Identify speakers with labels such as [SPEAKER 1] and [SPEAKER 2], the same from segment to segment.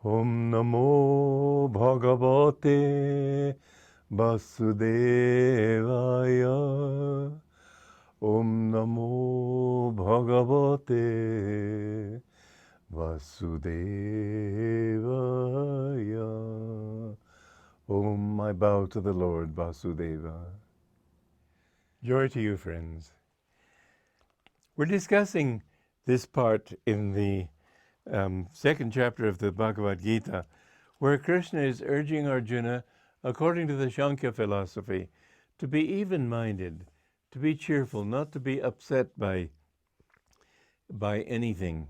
[SPEAKER 1] Om Namo Bhagavate Vasudevaya. Om Namo Bhagavate Vasudevaya. Om, I bow to the Lord Vasudeva. Joy to you, friends. We're discussing this part in the second chapter of the Bhagavad Gita, where Krishna is urging Arjuna, according to the Sankhya philosophy, to be even-minded, to be cheerful, not to be upset by anything.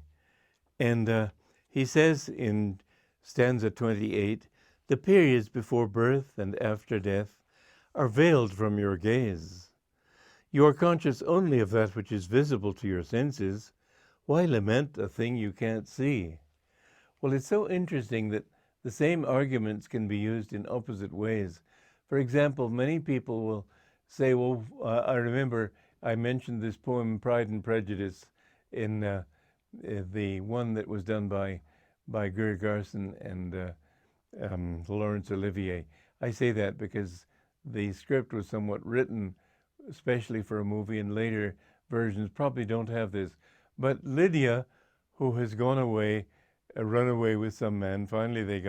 [SPEAKER 1] And he says in stanza 28, the periods before birth and after death are veiled from your gaze. You are conscious only of that which is visible to your senses. Why lament a thing you can't see? Well, it's so interesting that the same arguments can be used in opposite ways. For example, many people will say, well, I remember I mentioned this poem, Pride and Prejudice, in the one that was done by Greer Garson and Laurence Olivier. I say that because the script was somewhat written especially for a movie, and later versions probably don't have this. But Lydia, who has gone away, run away with some man, finally they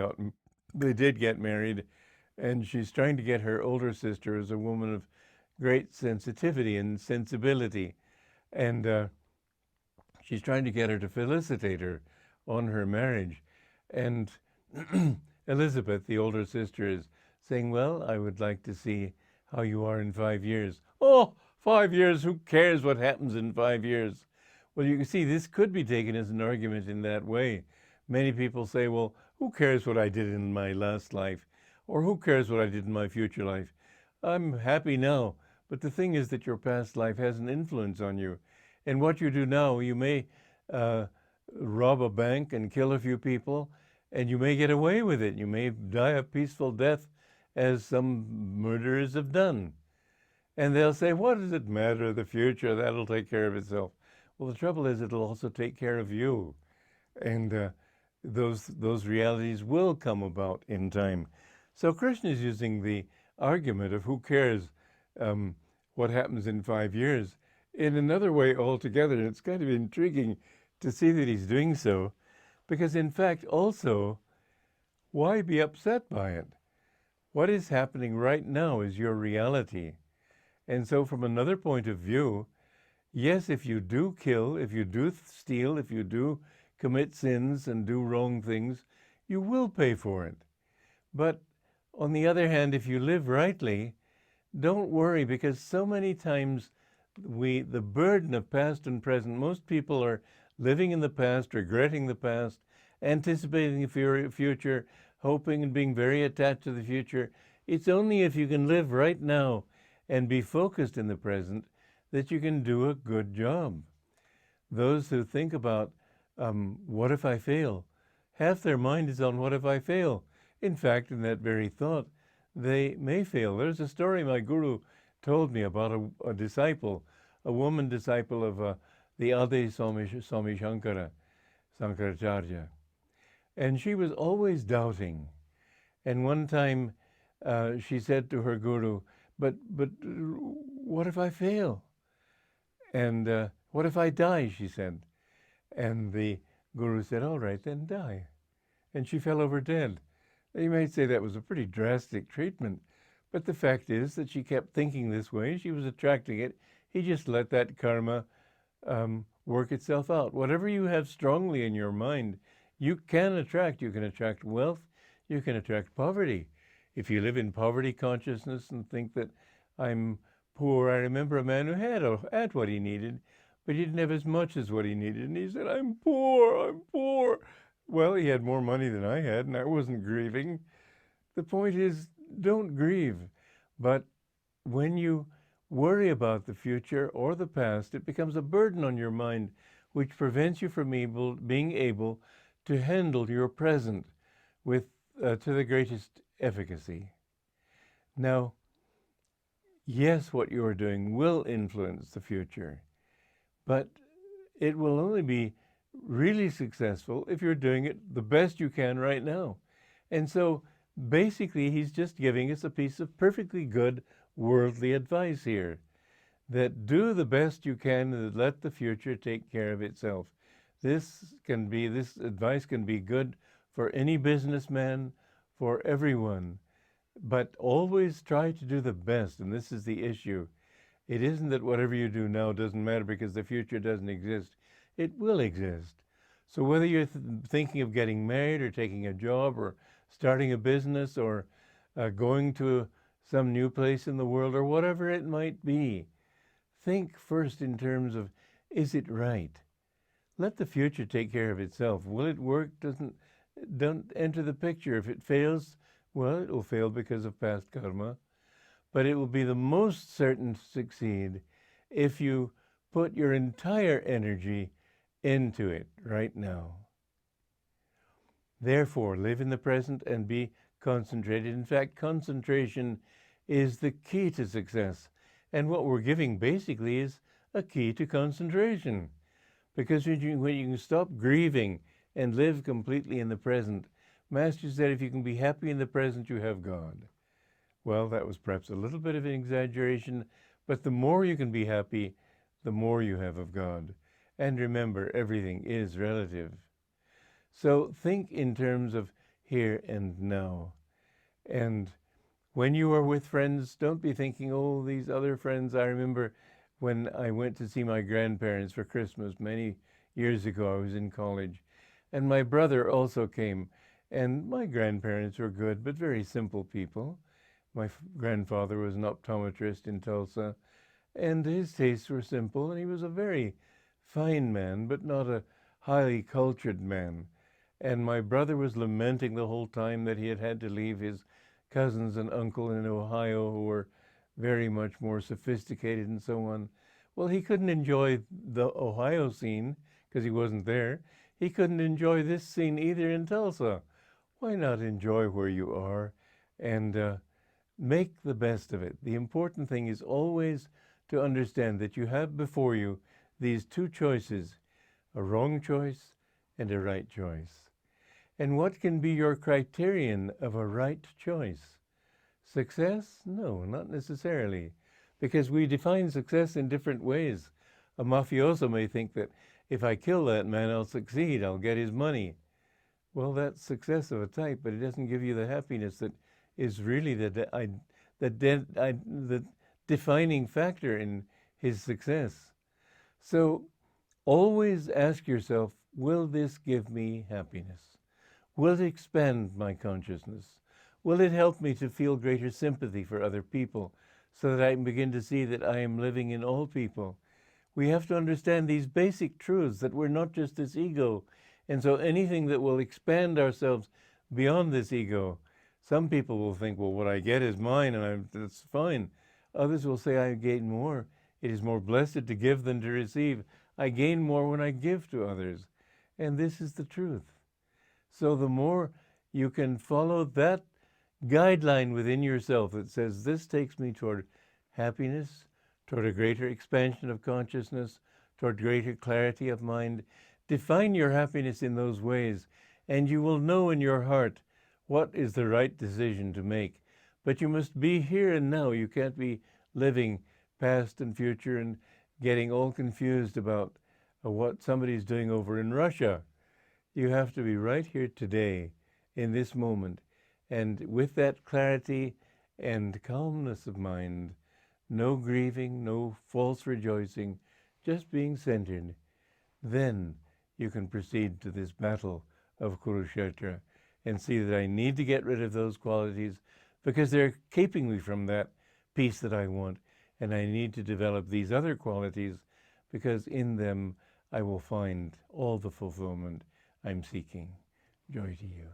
[SPEAKER 1] did get married, and she's trying to get her older sister, as a woman of great sensitivity and sensibility, and she's trying to get her to felicitate her on her marriage. And Elizabeth, the older sister, is saying, well, I would like to see how you are in 5 years. Oh, 5 years, who cares what happens in 5 years? Well, you can see this could be taken as an argument in that way. Many people say, well, who cares what I did in my last life? Or who cares what I did in my future life? I'm happy now. But the thing is that your past life has an influence on you. And what you do now, you may rob a bank and kill a few people, and you may get away with it. You may die a peaceful death, as some murderers have done. And they'll say, what does it matter, the future, that'll take care of itself. Well, the trouble is it'll also take care of you. And those realities will come about in time. So Krishna is using the argument of who cares what happens in 5 years in another way altogether. And it's kind of intriguing to see that he's doing so, because in fact also, why be upset by it? What is happening right now is your reality. And so from another point of view, yes, if you do kill, if you do steal, if you do commit sins and do wrong things, you will pay for it. But on the other hand, if you live rightly, don't worry, because so many times the burden of past and present, most people are living in the past, regretting the past, anticipating the future, hoping and being very attached to the future. It's only if you can live right now and be focused in the present that you can do a good job. Those who think about, what if I fail? Half their mind is on what if I fail. In fact, in that very thought, they may fail. There's a story my guru told me about a disciple, a woman disciple of the Adi Swami Shankaracharya. And she was always doubting. And one time she said to her guru, but what if I fail? And what if I die, she said. And the guru said, all right, then die. And she fell over dead. You might say that was a pretty drastic treatment, but the fact is that she kept thinking this way. She was attracting it. He just let that karma work itself out. Whatever you have strongly in your mind, you can attract. You can attract wealth. You can attract poverty. If you live in poverty consciousness and think that I'm poor, I remember a man who had what he needed, but he didn't have as much as what he needed. And he said, I'm poor, I'm poor. Well, he had more money than I had, and I wasn't grieving. The point is, don't grieve. But when you worry about the future or the past, it becomes a burden on your mind, which prevents you from being able to handle your present with to the greatest efficacy. Now, yes, what you are doing will influence the future, but it will only be really successful if you're doing it the best you can right now. And so basically he's just giving us a piece of perfectly good worldly advice here, that do the best you can and let the future take care of itself. This advice can be good for any businessman, for everyone, but always try to do the best. And this is the issue. It isn't that whatever you do now doesn't matter because the future doesn't exist. It will exist. So whether you're thinking of getting married or taking a job or starting a business or going to some new place in the world or whatever it might be, think first in terms of, is it right? Let the future take care of itself. Will it work? Don't enter the picture. If it fails, well, it will fail because of past karma. But it will be the most certain to succeed if you put your entire energy into it right now. Therefore, live in the present and be concentrated. In fact, concentration is the key to success. And what we're giving basically is a key to concentration. Because when you can stop grieving and live completely in the present, Master said if you can be happy in the present, you have God. Well, that was perhaps a little bit of an exaggeration, but the more you can be happy, the more you have of God. And remember, everything is relative. So think in terms of here and now. And when you are with friends, don't be thinking, oh, these other friends. I remember when I went to see my grandparents for Christmas many years ago. I was in college. And my brother also came. And my grandparents were good, but very simple people. My grandfather was an optometrist in Tulsa, and his tastes were simple, and he was a very fine man, but not a highly cultured man. And my brother was lamenting the whole time that he had had to leave his cousins and uncle in Ohio who were very much more sophisticated and so on. Well, he couldn't enjoy the Ohio scene because he wasn't there. He couldn't enjoy this scene either in Tulsa. Why not enjoy where you are and make the best of it? The important thing is always to understand that you have before you these two choices, a wrong choice and a right choice. And what can be your criterion of a right choice? Success? No, not necessarily, because we define success in different ways. A mafioso may think that if I kill that man, I'll succeed, I'll get his money. Well, that's success of a type, but it doesn't give you the happiness that is really the defining factor in his success. So always ask yourself, will this give me happiness? Will it expand my consciousness? Will it help me to feel greater sympathy for other people so that I can begin to see that I am living in all people? We have to understand these basic truths, that we're not just this ego. And so anything that will expand ourselves beyond this ego, some people will think, well, what I get is mine and that's fine. Others will say, I gain more. It is more blessed to give than to receive. I gain more when I give to others. And this is the truth. So the more you can follow that guideline within yourself that says, this takes me toward happiness, toward a greater expansion of consciousness, toward greater clarity of mind, define your happiness in those ways, and you will know in your heart what is the right decision to make. But you must be here and now. You can't be living past and future and getting all confused about what somebody's doing over in Russia. You have to be right here today, in this moment. And with that clarity and calmness of mind, no grieving, no false rejoicing, just being centered, then you can proceed to this battle of Kurukshetra and see that I need to get rid of those qualities because they're keeping me from that peace that I want. And I need to develop these other qualities because in them I will find all the fulfillment I'm seeking. Joy to you.